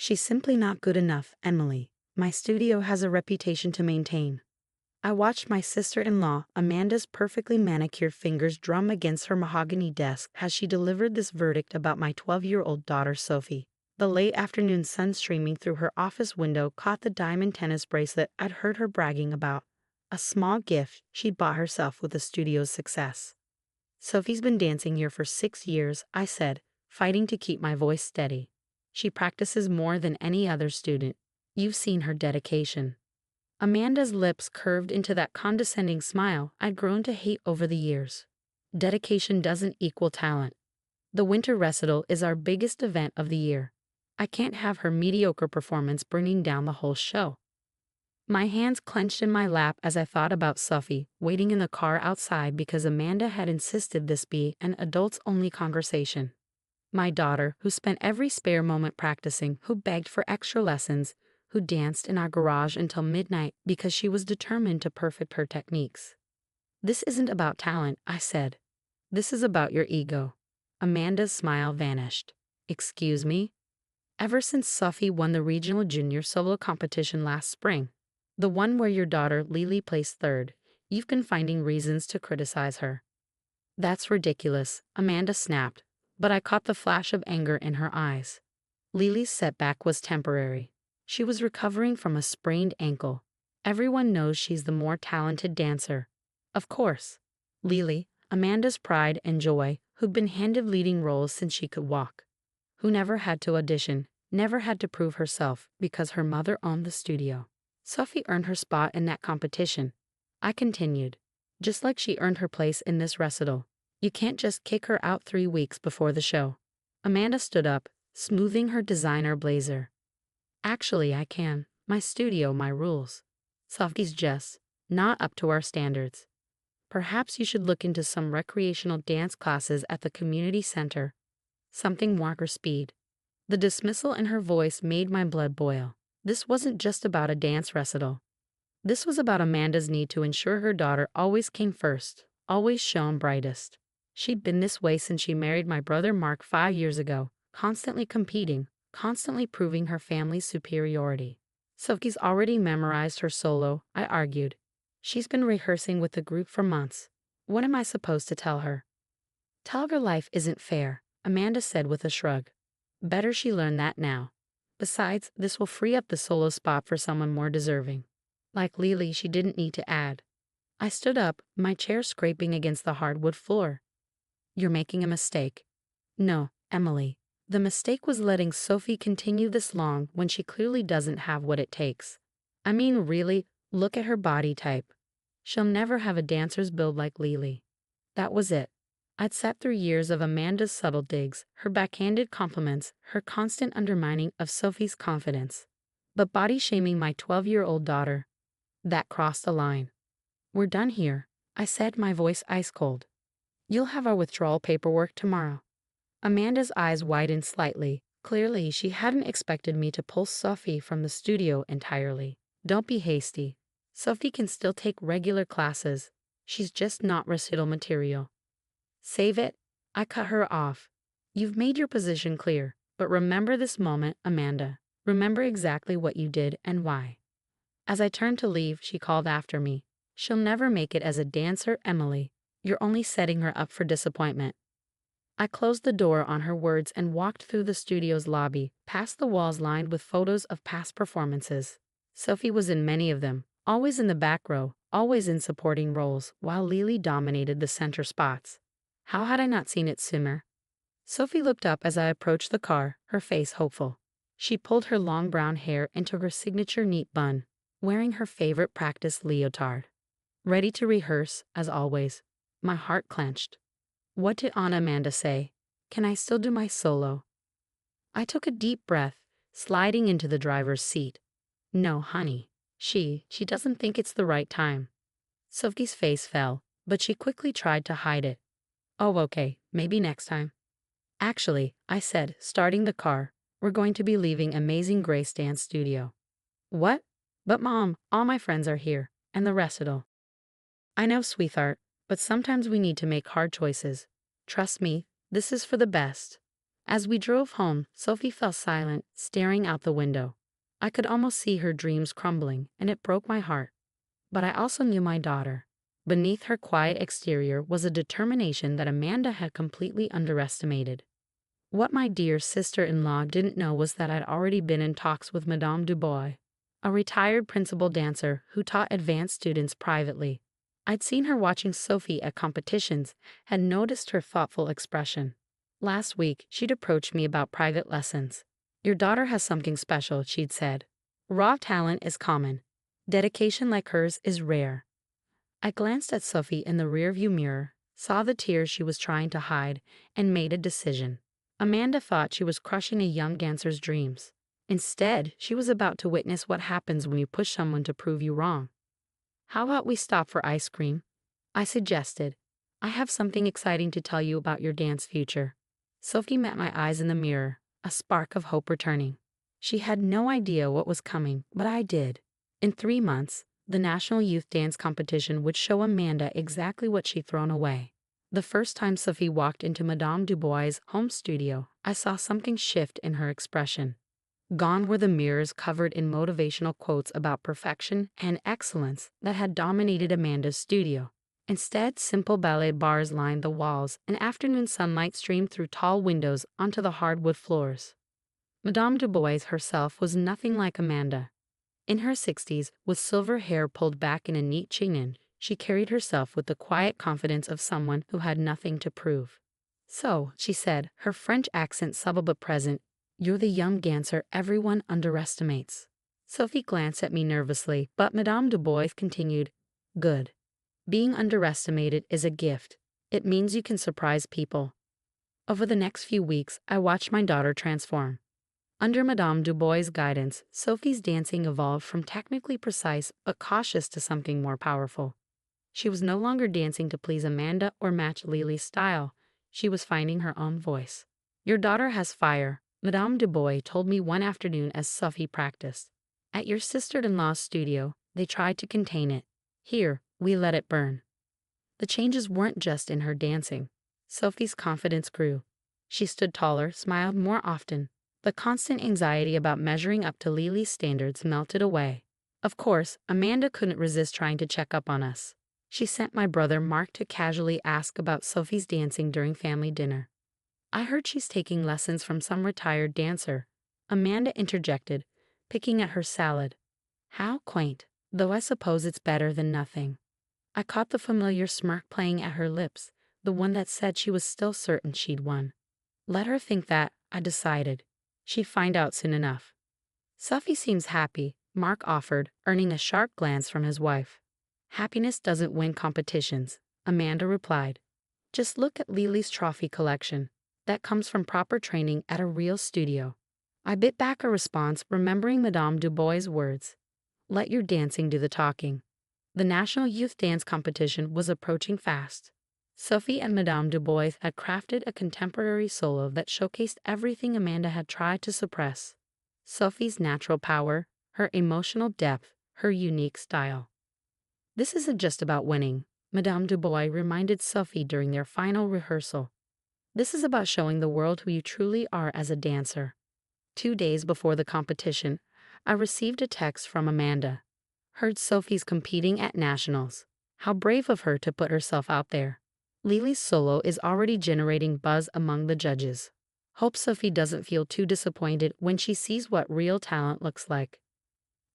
She's simply not good enough, Emily. My studio has a reputation to maintain. I watched my sister-in-law, Amanda's perfectly manicured fingers drum against her mahogany desk as she delivered this verdict about my 12-year-old daughter, Sophie. The late afternoon sun streaming through her office window caught the diamond tennis bracelet I'd heard her bragging about, a small gift she'd bought herself with the studio's success. Sophie's been dancing here for 6 years, I said, fighting to keep my voice steady. She practices more than any other student. You've seen her dedication. Amanda's lips curved into that condescending smile I'd grown to hate over the years. Dedication doesn't equal talent. The winter recital is our biggest event of the year. I can't have her mediocre performance bringing down the whole show. My hands clenched in my lap as I thought about Sophie waiting in the car outside because Amanda had insisted this be an adults-only conversation. My daughter, who spent every spare moment practicing, who begged for extra lessons, who danced in our garage until midnight because she was determined to perfect her techniques. This isn't about talent, I said. This is about your ego. Amanda's smile vanished. Excuse me? Ever since Sophie won the regional junior solo competition last spring, the one where your daughter Lily placed third, you've been finding reasons to criticize her. That's ridiculous, Amanda snapped, but I caught the flash of anger in her eyes. Lily's setback was temporary. She was recovering from a sprained ankle. Everyone knows she's the more talented dancer. Of course. Lily, Amanda's pride and joy, who'd been handed leading roles since she could walk. Who never had to audition, never had to prove herself because her mother owned the studio. Sophie earned her spot in that competition. I continued. Just like she earned her place in this recital. You can't just kick her out 3 weeks before the show. Amanda stood up, smoothing her designer blazer. Actually, I can. My studio, my rules. Sophie's just not up to our standards. Perhaps you should look into some recreational dance classes at the community center. Something more her speed. The dismissal in her voice made my blood boil. This wasn't just about a dance recital. This was about Amanda's need to ensure her daughter always came first, always shone brightest. She'd been this way since she married my brother Mark 5 years ago, constantly competing, constantly proving her family's superiority. Sophie's already memorized her solo, I argued. She's been rehearsing with the group for months. What am I supposed to tell her? Tell her life isn't fair, Amanda said with a shrug. Better she learn that now. Besides, this will free up the solo spot for someone more deserving. Like Lily, she didn't need to add. I stood up, my chair scraping against the hardwood floor. You're making a mistake. No, Emily. The mistake was letting Sophie continue this long when she clearly doesn't have what it takes. I mean, really, look at her body type. She'll never have a dancer's build like Lily. That was it. I'd sat through years of Amanda's subtle digs, her backhanded compliments, her constant undermining of Sophie's confidence. But body-shaming my 12-year-old daughter, that crossed the line. We're done here, I said, my voice ice-cold. You'll have our withdrawal paperwork tomorrow. Amanda's eyes widened slightly. Clearly, she hadn't expected me to pull Sophie from the studio entirely. Don't be hasty. Sophie can still take regular classes. She's just not recital material. Save it. I cut her off. You've made your position clear, but remember this moment, Amanda. Remember exactly what you did and why. As I turned to leave, she called after me. She'll never make it as a dancer, Emily. You're only setting her up for disappointment. I closed the door on her words and walked through the studio's lobby, past the walls lined with photos of past performances. Sophie was in many of them, always in the back row, always in supporting roles, while Lily dominated the center spots. How had I not seen it sooner? Sophie looked up as I approached the car, her face hopeful. She pulled her long brown hair into her signature neat bun, wearing her favorite practice leotard. Ready to rehearse, as always. My heart clenched. What did Aunt Amanda say? Can I still do my solo? I took a deep breath, sliding into the driver's seat. No, honey. She doesn't think it's the right time. Sophie's face fell, but she quickly tried to hide it. Oh, okay, maybe next time. Actually, I said, starting the car, we're going to be leaving Amazing Grace Dance Studio. What? But Mom, all my friends are here, and the recital. I know, sweetheart, but sometimes we need to make hard choices. Trust me, this is for the best. As we drove home, Sophie fell silent, staring out the window. I could almost see her dreams crumbling, and it broke my heart. But I also knew my daughter. Beneath her quiet exterior was a determination that Amanda had completely underestimated. What my dear sister-in-law didn't know was that I'd already been in talks with Madame Dubois, a retired principal dancer who taught advanced students privately. I'd seen her watching Sophie at competitions, had noticed her thoughtful expression. Last week, she'd approached me about private lessons. "Your daughter has something special," she'd said. "Raw talent is common. Dedication like hers is rare." I glanced at Sophie in the rearview mirror, saw the tears she was trying to hide, and made a decision. Amanda thought she was crushing a young dancer's dreams. Instead, she was about to witness what happens when you push someone to prove you wrong. "How about we stop for ice cream?" I suggested. "I have something exciting to tell you about your dance future." Sophie met my eyes in the mirror, a spark of hope returning. She had no idea what was coming, but I did. In 3 months, the National Youth Dance Competition would show Amanda exactly what she'd thrown away. The first time Sophie walked into Madame Dubois' home studio, I saw something shift in her expression. Gone were the mirrors covered in motivational quotes about perfection and excellence that had dominated Amanda's studio. Instead, simple ballet bars lined the walls, and afternoon sunlight streamed through tall windows onto the hardwood floors. Madame Dubois herself was nothing like Amanda. In her 60s, with silver hair pulled back in a neat chignon, she carried herself with the quiet confidence of someone who had nothing to prove. "So," she said, her French accent subtle but present, "you're the young dancer everyone underestimates." Sophie glanced at me nervously, but Madame Dubois continued, "Good. Being underestimated is a gift. It means you can surprise people." Over the next few weeks, I watched my daughter transform. Under Madame Dubois' guidance, Sophie's dancing evolved from technically precise but cautious to something more powerful. She was no longer dancing to please Amanda or match Lily's style. She was finding her own voice. "Your daughter has fire," Madame Dubois told me one afternoon as Sophie practiced. "At your sister-in-law's studio, they tried to contain it. Here, we let it burn." The changes weren't just in her dancing. Sophie's confidence grew. She stood taller, smiled more often. The constant anxiety about measuring up to Lily's standards melted away. Of course, Amanda couldn't resist trying to check up on us. She sent my brother Mark to casually ask about Sophie's dancing during family dinner. "I heard she's taking lessons from some retired dancer," Amanda interjected, picking at her salad. How quaint, though I suppose it's better than nothing. I caught the familiar smirk playing at her lips, the one that said she was still certain she'd won. Let her think that, I decided. She'd find out soon enough. "Sophie seems happy," Mark offered, earning a sharp glance from his wife. "Happiness doesn't win competitions," Amanda replied. "Just look at Lily's trophy collection. That comes from proper training at a real studio." I bit back a response, remembering Madame Dubois' words. "Let your dancing do the talking." The National Youth Dance Competition was approaching fast. Sophie and Madame Dubois had crafted a contemporary solo that showcased everything Amanda had tried to suppress. Sophie's natural power, her emotional depth, her unique style. "This isn't just about winning," Madame Dubois reminded Sophie during their final rehearsal. "This is about showing the world who you truly are as a dancer." 2 days before the competition, I received a text from Amanda. "Heard Sophie's competing at nationals. How brave of her to put herself out there. Lily's solo is already generating buzz among the judges. Hope Sophie doesn't feel too disappointed when she sees what real talent looks like."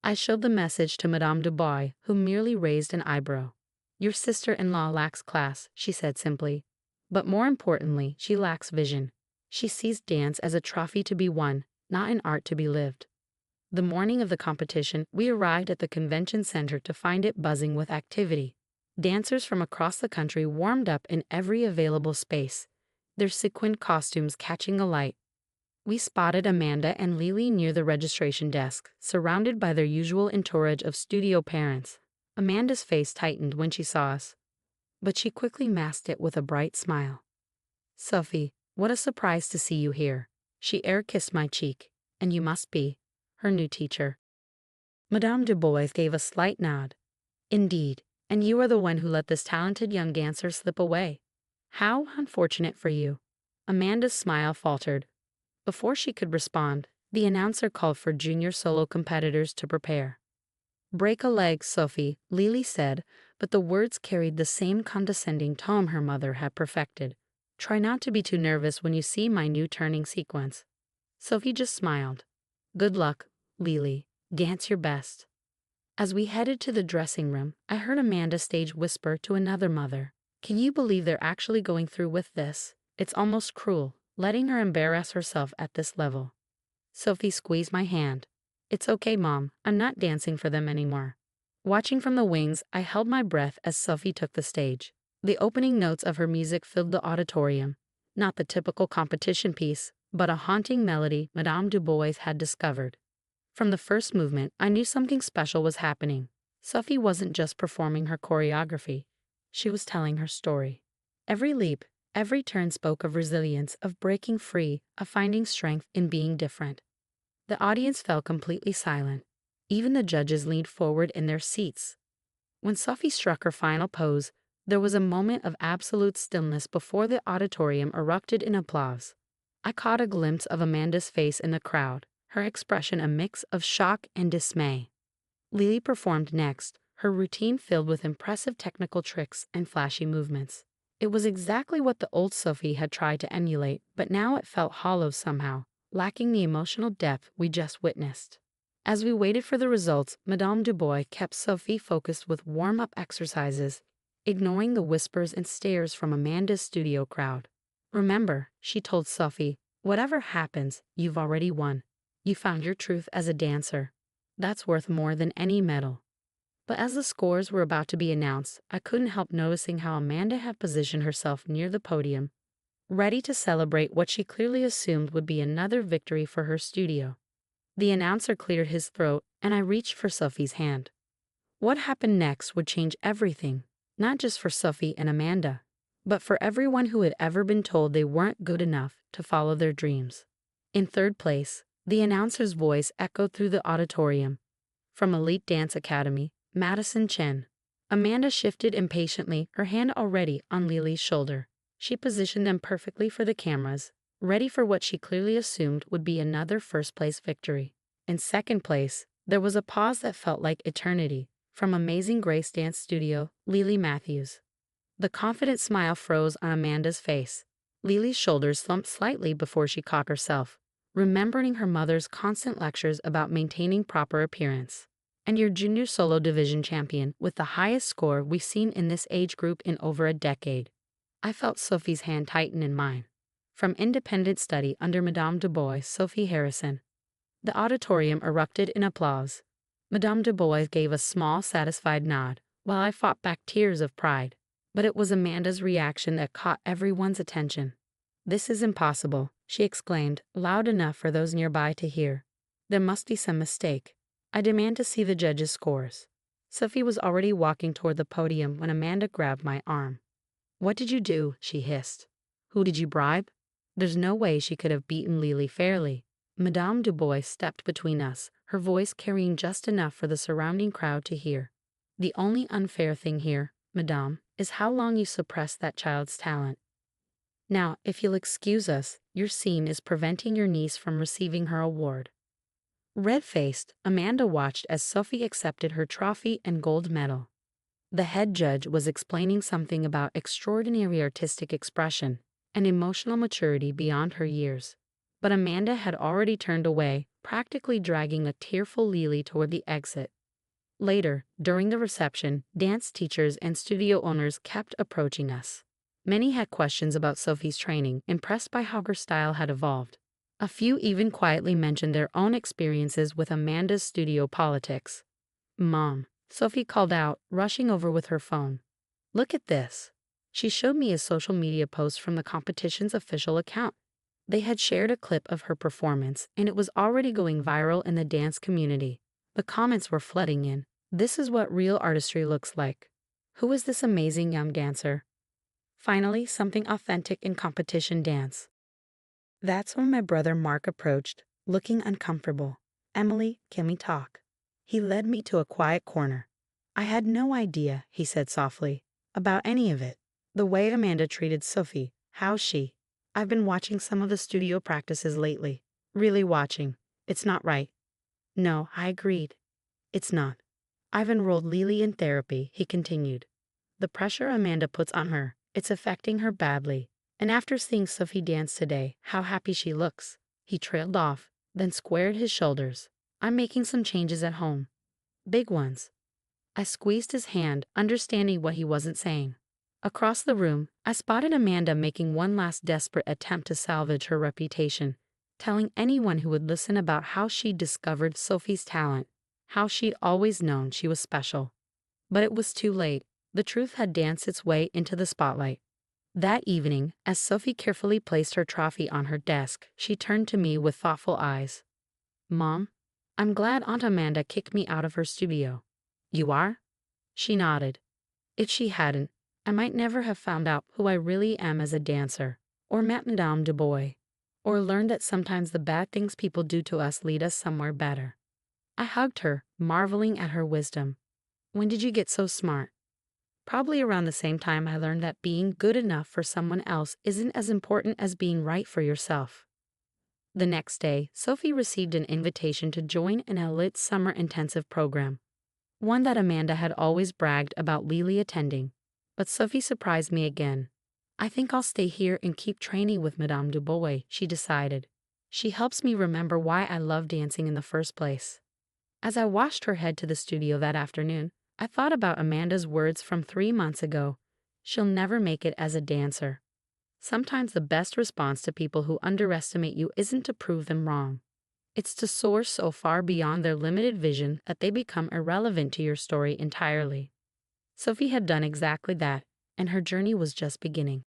I showed the message to Madame Dubois, who merely raised an eyebrow. "Your sister-in-law lacks class," she said simply. "But more importantly, she lacks vision. She sees dance as a trophy to be won, not an art to be lived." The morning of the competition, we arrived at the convention center to find it buzzing with activity. Dancers from across the country warmed up in every available space, their sequined costumes catching the light. We spotted Amanda and Lily near the registration desk, surrounded by their usual entourage of studio parents. Amanda's face tightened when she saw us, but she quickly masked it with a bright smile. "Sophie, what a surprise to see you here." She air-kissed my cheek. "And you must be her new teacher." Madame Dubois gave a slight nod. "Indeed, and you are the one who let this talented young dancer slip away. How unfortunate for you." Amanda's smile faltered. Before she could respond, the announcer called for junior solo competitors to prepare. "Break a leg, Sophie," Lily said, but the words carried the same condescending tone her mother had perfected. "Try not to be too nervous when you see my new turning sequence." Sophie just smiled. "Good luck, Lily. Dance your best." As we headed to the dressing room, I heard Amanda stage whisper to another mother, "Can you believe they're actually going through with this? It's almost cruel, letting her embarrass herself at this level." Sophie squeezed my hand. "It's okay, Mom. I'm not dancing for them anymore." Watching from the wings, I held my breath as Sophie took the stage. The opening notes of her music filled the auditorium. Not the typical competition piece, but a haunting melody Madame Du Bois had discovered. From the first movement, I knew something special was happening. Sophie wasn't just performing her choreography. She was telling her story. Every leap, every turn spoke of resilience, of breaking free, of finding strength in being different. The audience fell completely silent. Even the judges leaned forward in their seats. When Sophie struck her final pose, there was a moment of absolute stillness before the auditorium erupted in applause. I caught a glimpse of Amanda's face in the crowd, her expression a mix of shock and dismay. Lily performed next, her routine filled with impressive technical tricks and flashy movements. It was exactly what the old Sophie had tried to emulate, but now it felt hollow somehow, lacking the emotional depth we just witnessed. As we waited for the results, Madame Du Bois kept Sophie focused with warm-up exercises, ignoring the whispers and stares from Amanda's studio crowd. "Remember," she told Sophie, "whatever happens, you've already won. You found your truth as a dancer. That's worth more than any medal." But as the scores were about to be announced, I couldn't help noticing how Amanda had positioned herself near the podium, ready to celebrate what she clearly assumed would be another victory for her studio. The announcer cleared his throat, and I reached for Sophie's hand. What happened next would change everything, not just for Sophie and Amanda, but for everyone who had ever been told they weren't good enough to follow their dreams. In third place, the announcer's voice echoed through the auditorium. From Elite Dance Academy, Madison Chen. Amanda shifted impatiently, her hand already on Lily's shoulder. She positioned them perfectly for the cameras, ready for what she clearly assumed would be another first-place victory. In second place, there was a pause that felt like eternity. From Amazing Grace Dance Studio, Lily Matthews. The confident smile froze on Amanda's face. Lily's shoulders slumped slightly before she caught herself, remembering her mother's constant lectures about maintaining proper appearance. "And your junior solo division champion with the highest score we've seen in this age group in over a decade." I felt Sophie's hand tighten in mine. From Independent Study under Madame Du Bois, Sophie Harrison. The auditorium erupted in applause. Madame Du Bois gave a small, satisfied nod, while I fought back tears of pride. But it was Amanda's reaction that caught everyone's attention. "This is impossible," she exclaimed, loud enough for those nearby to hear. "There must be some mistake. I demand to see the judges' scores." Sophie was already walking toward the podium when Amanda grabbed my arm. "What did you do?" she hissed. "Who did you bribe?" There's no way she could have beaten Lily fairly. Madame Du Bois stepped between us, her voice carrying just enough for the surrounding crowd to hear. "The only unfair thing here, Madame, is how long you suppressed that child's talent. Now, if you'll excuse us, your scene is preventing your niece from receiving her award." Red-faced, Amanda watched as Sophie accepted her trophy and gold medal. The head judge was explaining something about extraordinary artistic expression and emotional maturity beyond her years. But Amanda had already turned away, practically dragging a tearful Lily toward the exit. Later, during the reception, dance teachers and studio owners kept approaching us. Many had questions about Sophie's training, impressed by how her style had evolved. A few even quietly mentioned their own experiences with Amanda's studio politics. "Mom," Sophie called out, rushing over with her phone. "Look at this." She showed me a social media post from the competition's official account. They had shared a clip of her performance, and it was already going viral in the dance community. The comments were flooding in. "This is what real artistry looks like. Who is this amazing young dancer?" Finally, something authentic in competition dance. That's when my brother Mark approached, looking uncomfortable. "Emily, can we talk?" He led me to a quiet corner. "I had no idea," he said softly, "about any of it. The way Amanda treated Sophie, how she..." I've been watching some of the studio practices lately. Really watching. It's not right. No, I agreed. It's not. I've enrolled Lily in therapy, he continued. The pressure Amanda puts on her, it's affecting her badly. And after seeing Sophie dance today, how happy she looks. He trailed off, then squared his shoulders. I'm making some changes at home. Big ones. I squeezed his hand, understanding what he wasn't saying. Across the room, I spotted Amanda making one last desperate attempt to salvage her reputation, telling anyone who would listen about how she'd discovered Sophie's talent, how she'd always known she was special. But it was too late. The truth had danced its way into the spotlight. That evening, as Sophie carefully placed her trophy on her desk, she turned to me with thoughtful eyes. Mom, I'm glad Aunt Amanda kicked me out of her studio. You are? She nodded. If she hadn't, I might never have found out who I really am as a dancer, or met Madame Du Bois, or learned that sometimes the bad things people do to us lead us somewhere better. I hugged her, marveling at her wisdom. When did you get so smart? Probably around the same time I learned that being good enough for someone else isn't as important as being right for yourself. The next day, Sophie received an invitation to join an elite summer intensive program, one that Amanda had always bragged about Lily attending. But Sophie surprised me again. I think I'll stay here and keep training with Madame Du Bois, she decided. She helps me remember why I love dancing in the first place. As I watched her head to the studio that afternoon, I thought about Amanda's words from 3 months ago. She'll never make it as a dancer. Sometimes the best response to people who underestimate you isn't to prove them wrong. It's to soar so far beyond their limited vision that they become irrelevant to your story entirely. Sophie had done exactly that, and her journey was just beginning.